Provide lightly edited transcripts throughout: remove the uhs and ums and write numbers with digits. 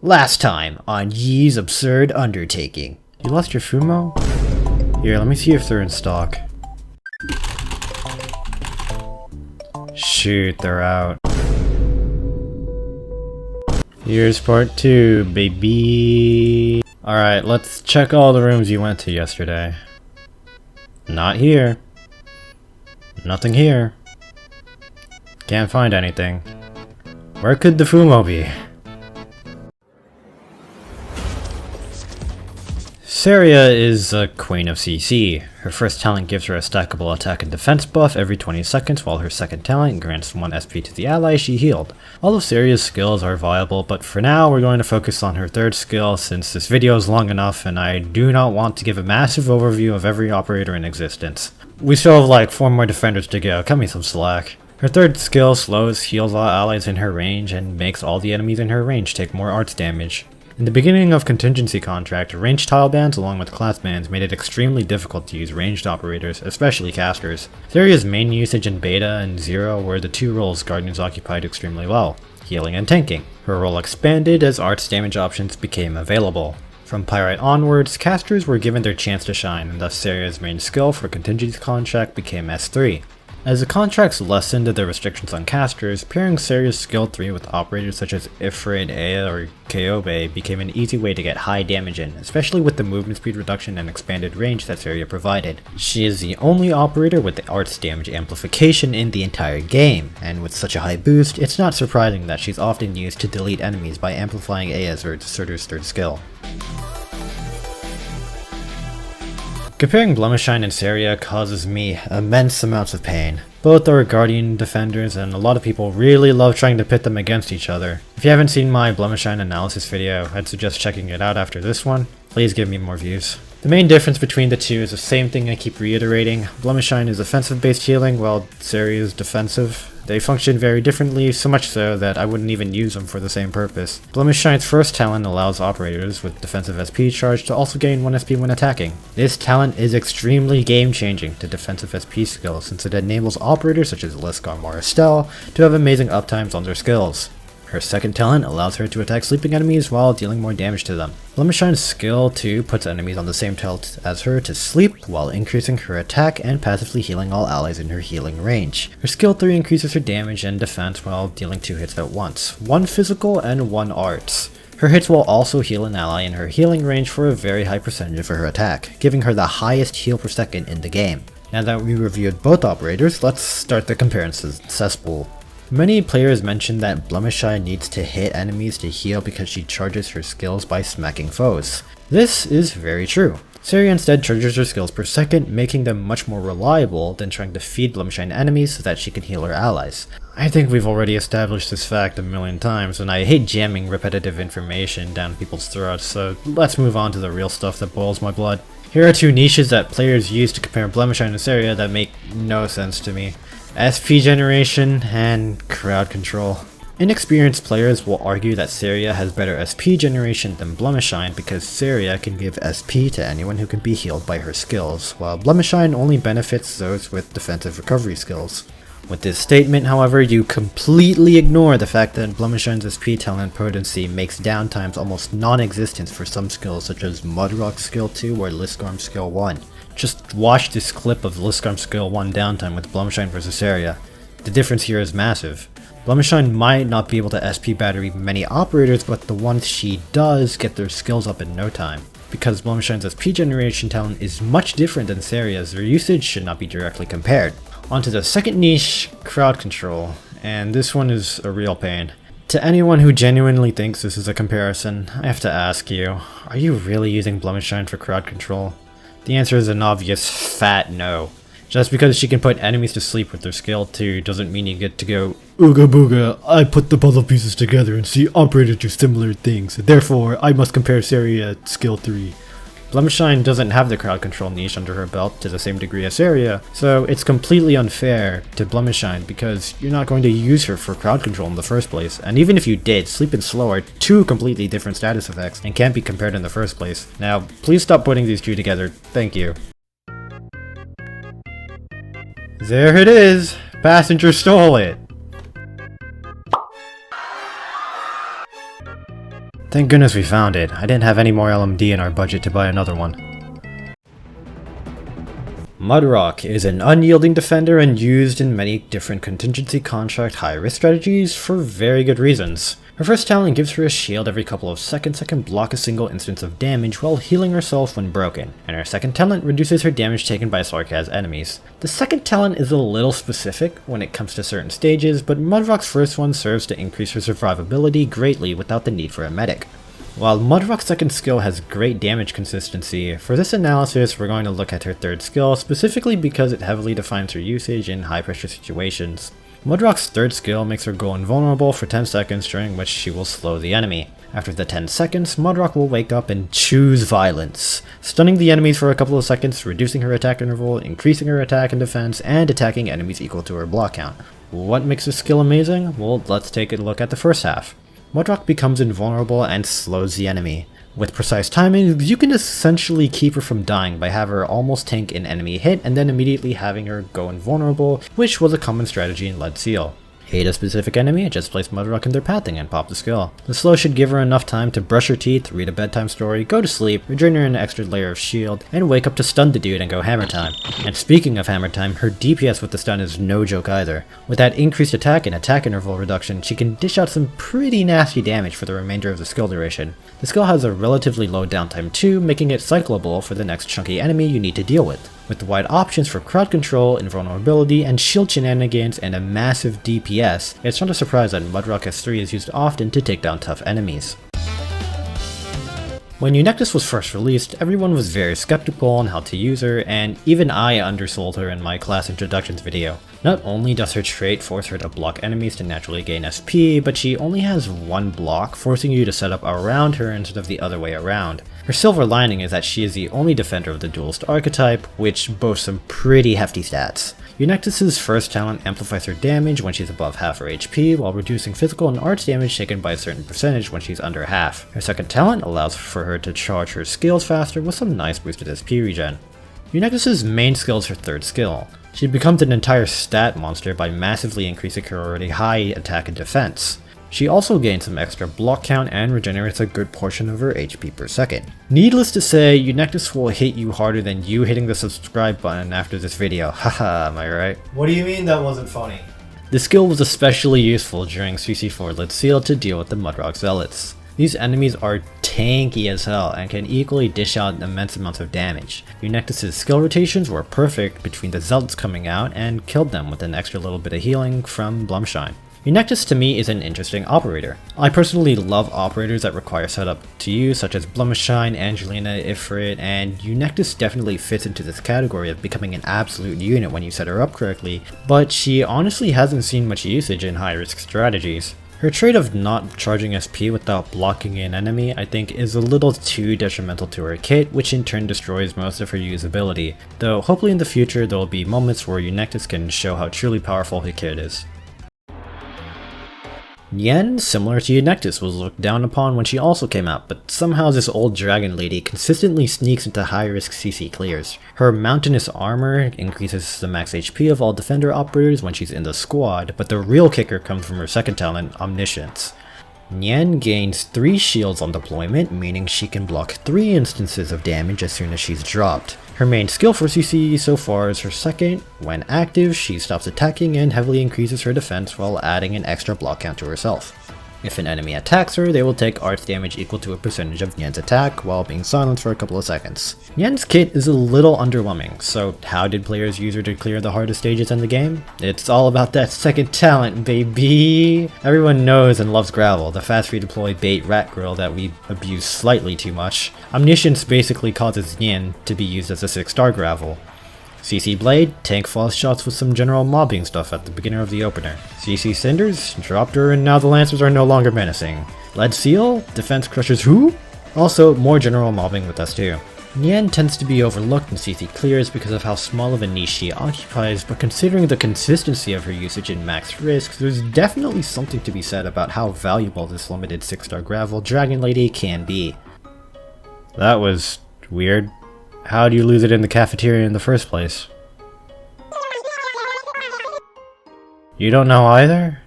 Last time on Yee's Absurd Undertaking. You lost your Fumo? Here, let me see if they're in stock. Shoot, they're out. Here's part 2, baby. Alright, let's check all the rooms you went to yesterday. Not here. Nothing here. Can't find anything. Where could the Fumo be? Syria is a queen of CC. Her first talent gives her a stackable attack and defense buff every 20 seconds, while her second talent grants 1 SP to the ally she healed. All of Syria's skills are viable, but for now we're going to focus on her third skill since this video is long enough and I do not want to give a massive overview of every operator in existence. We still have like 4 more defenders to go, cut me some slack. Her third skill slows, heals all allies in her range, and makes all the enemies in her range take more arts damage. In the beginning of Contingency Contract, ranged tile bans along with class bans made it extremely difficult to use ranged operators, especially casters. Syria's main usage in Beta and Zero were the 2 roles Guardians occupied extremely well, healing and tanking. Her role expanded as arts damage options became available. From Pyrite onwards, casters were given their chance to shine, and thus Syria's main skill for Contingency Contract became S3. As the contracts lessened the restrictions on casters, pairing Syria's skill 3 with operators such as Ifrit, Ea, or Kobe became an easy way to get high damage in, especially with the movement speed reduction and expanded range that Syria provided. She is the only operator with the arts damage amplification in the entire game, and with such a high boost, it's not surprising that she's often used to delete enemies by amplifying Ea's or Deserter's third skill. Comparing Blemish and Syria causes me immense amounts of pain. Both are Guardian defenders and a lot of people really love trying to pit them against each other. If you haven't seen my Blemish analysis video, I'd suggest checking it out after this one. Please give me more views. The main difference between the two is the same thing I keep reiterating. Blemish is offensive based healing while Syria is defensive. They function very differently, so much so that I wouldn't even use them for the same purpose. Blemish first talent allows operators with defensive SP charge to also gain 1 SP when attacking. This talent is extremely game changing to defensive SP skills since it enables operators such as Liscom or Estelle to have amazing uptimes on their skills. Her second talent allows her to attack sleeping enemies while dealing more damage to them. Blemishine's skill 2 puts enemies on the same tilt as her to sleep while increasing her attack and passively healing all allies in her healing range. Her skill 3 increases her damage and defense while dealing 2 hits at once, 1 physical and 1 arts. Her hits will also heal an ally in her healing range for a very high percentage of her attack, giving her the highest heal per second in the game. Now that we reviewed both operators, let's start the comparisons cesspool. Many players mention that Blemish needs to hit enemies to heal because she charges her skills by smacking foes. This is very true. Syria instead charges her skills per second, making them much more reliable than trying to feed Blemish enemies so that she can heal her allies. I think we've already established this fact a million times, and I hate jamming repetitive information down people's throats, so let's move on to the real stuff that boils my blood. Here are 2 niches that players use to compare Blemish and Syria that make no sense to me. SP generation and crowd control. Inexperienced players will argue that Syria has better SP generation than Blemish because Syria can give SP to anyone who can be healed by her skills, while Blemish only benefits those with defensive recovery skills. With this statement, however, you completely ignore the fact that Blemishine's SP talent potency makes downtimes almost non-existent for some skills such as Mudrock skill 2 or Liscom skill 1. Just watch this clip of Liscom skill 1 downtime with Blemish vs Syria. The difference here is massive. Blemish might not be able to SP battery many operators, but the ones she does get their skills up in no time. Because Blemishine's SP generation talent is much different than Syria's, their usage should not be directly compared. Onto the second niche, crowd control, and this one is a real pain. To anyone who genuinely thinks this is a comparison, I have to ask you, are you really using Blemish for crowd control? The answer is an obvious fat no. Just because she can put enemies to sleep with their skill 2 doesn't mean you get to go, "Ooga booga, I put the puzzle pieces together and see operators do similar things, therefore I must compare Syria skill 3. Blemish doesn't have the crowd control niche under her belt to the same degree as Syria, so it's completely unfair to Blemish because you're not going to use her for crowd control in the first place, and even if you did, sleep and slow are 2 completely different status effects and can't be compared in the first place. Now, please stop putting these 2 together, thank you. There it is! Passenger stole it! Thank goodness we found it. I didn't have any more LMD in our budget to buy another one. Mudrock is an unyielding defender and used in many different contingency contract high-risk strategies for very good reasons. Her first talent gives her a shield every couple of seconds that can block a single instance of damage while healing herself when broken, and her second talent reduces her damage taken by Sarkaz enemies. The second talent is a little specific when it comes to certain stages, but Mudrock's first one serves to increase her survivability greatly without the need for a medic. While Mudrock's second skill has great damage consistency, for this analysis we're going to look at her third skill specifically because it heavily defines her usage in high pressure situations. Mudrock's third skill makes her go invulnerable for 10 seconds, during which she will slow the enemy. After the 10 seconds, Mudrock will wake up and choose violence, stunning the enemies for a couple of seconds, reducing her attack interval, increasing her attack and defense, and attacking enemies equal to her block count. What makes this skill amazing? Well, let's take a look at the first half. Mudrock becomes invulnerable and slows the enemy. With precise timing, you can essentially keep her from dying by having her almost tank an enemy hit and then immediately having her go invulnerable, which was a common strategy in Lead Seal. Hate a specific enemy, just place Mudrock in their pathing and pop the skill. The slow should give her enough time to brush her teeth, read a bedtime story, go to sleep, regenerate an extra layer of shield, and wake up to stun the dude and go hammer time. And speaking of hammer time, her DPS with the stun is no joke either. With that increased attack and attack interval reduction, she can dish out some pretty nasty damage for the remainder of the skill duration. The skill has a relatively low downtime too, making it cyclable for the next chunky enemy you need to deal with. With wide options for crowd control, invulnerability, and shield shenanigans, and a massive DPS, it's not a surprise that Mudrock S3 is used often to take down tough enemies. When Eunectus was first released, everyone was very skeptical on how to use her, and even I undersold her in my class introductions video. Not only does her trait force her to block enemies to naturally gain SP, but she only has one block, forcing you to set up around her instead of the other way around. Her silver lining is that she is the only defender of the duelist archetype, which boasts some pretty hefty stats. Eunectus' first talent amplifies her damage when she's above half her HP, while reducing physical and arts damage taken by a certain percentage when she's under half. Her second talent allows for her to charge her skills faster with some nice boosted SP regen. Eunectus' main skill is her third skill. She becomes an entire stat monster by massively increasing her already high attack and defense. She also gains some extra block count and regenerates a good portion of her HP per second. Needless to say, Eunectus will hit you harder than you hitting the subscribe button after this video, haha, am I right? What do you mean that wasn't funny? The skill was especially useful during CC4 Lead Seal to deal with the Mudrock Zealots. These enemies are tanky as hell and can equally dish out immense amounts of damage. Eunectus' skill rotations were perfect between the Zealots coming out and killed them with an extra little bit of healing from Blemish. Eunectus to me is an interesting operator. I personally love operators that require setup to use, such as Blemish, Angelina, Ifrit, and Eunectus definitely fits into this category of becoming an absolute unit when you set her up correctly, but she honestly hasn't seen much usage in high risk strategies. Her trait of not charging SP without blocking an enemy I think is a little too detrimental to her kit, which in turn destroys most of her usability, though hopefully in the future there will be moments where Eunectus can show how truly powerful her kit is. Yen, similar to Eunectus, was looked down upon when she also came out, but somehow this old dragon lady consistently sneaks into high-risk CC clears. Her mountainous armor increases the max HP of all defender operators when she's in the squad, but the real kicker comes from her second talent, Omniscience. Nyan gains 3 shields on deployment, meaning she can block 3 instances of damage as soon as she's dropped. Her main skill for CC so far is her second. When active, she stops attacking and heavily increases her defense while adding an extra block count to herself. If an enemy attacks her, they will take arts damage equal to a percentage of Nyan's attack while being silenced for a couple of seconds. Nyan's kit is a little underwhelming, so how did players use her to clear the hardest stages in the game? It's all about that second talent, baby! Everyone knows and loves Gravel, the fast free deploy bait rat grill that we abuse slightly too much. Omniscience basically causes Nyan to be used as a 6-star Gravel. CC Blade, tank false shots with some general mobbing stuff at the beginning of the opener. CC Cinders, dropped her and now the Lancers are no longer menacing. Lead Seal, defense crushers who? Also, more general mobbing with us too. Nyan tends to be overlooked in CC clears because of how small of a niche she occupies, but considering the consistency of her usage in max risk, there's definitely something to be said about how valuable this limited 6-star Gravel Dragon Lady can be. That was weird. How'd you lose it in the cafeteria in the first place? You don't know either?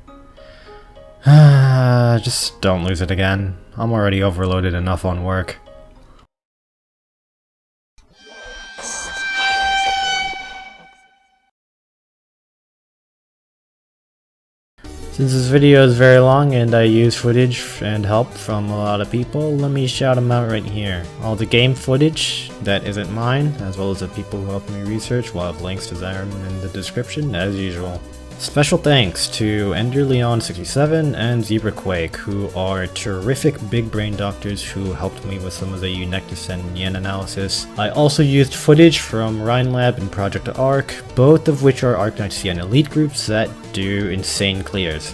Just don't lose it again. I'm already overloaded enough on work. Since this video is very long and I use footage and help from a lot of people, let me shout them out right here. All the game footage that isn't mine, as well as the people who helped me research, will have links to them in the description as usual. Special thanks to EnderLeon67 and ZebraQuake, who are terrific big brain doctors who helped me with some of the Eunectus and Yen analysis. I also used footage from Rhinelab and Project Arc, both of which are Arknights Yen elite groups that do insane clears.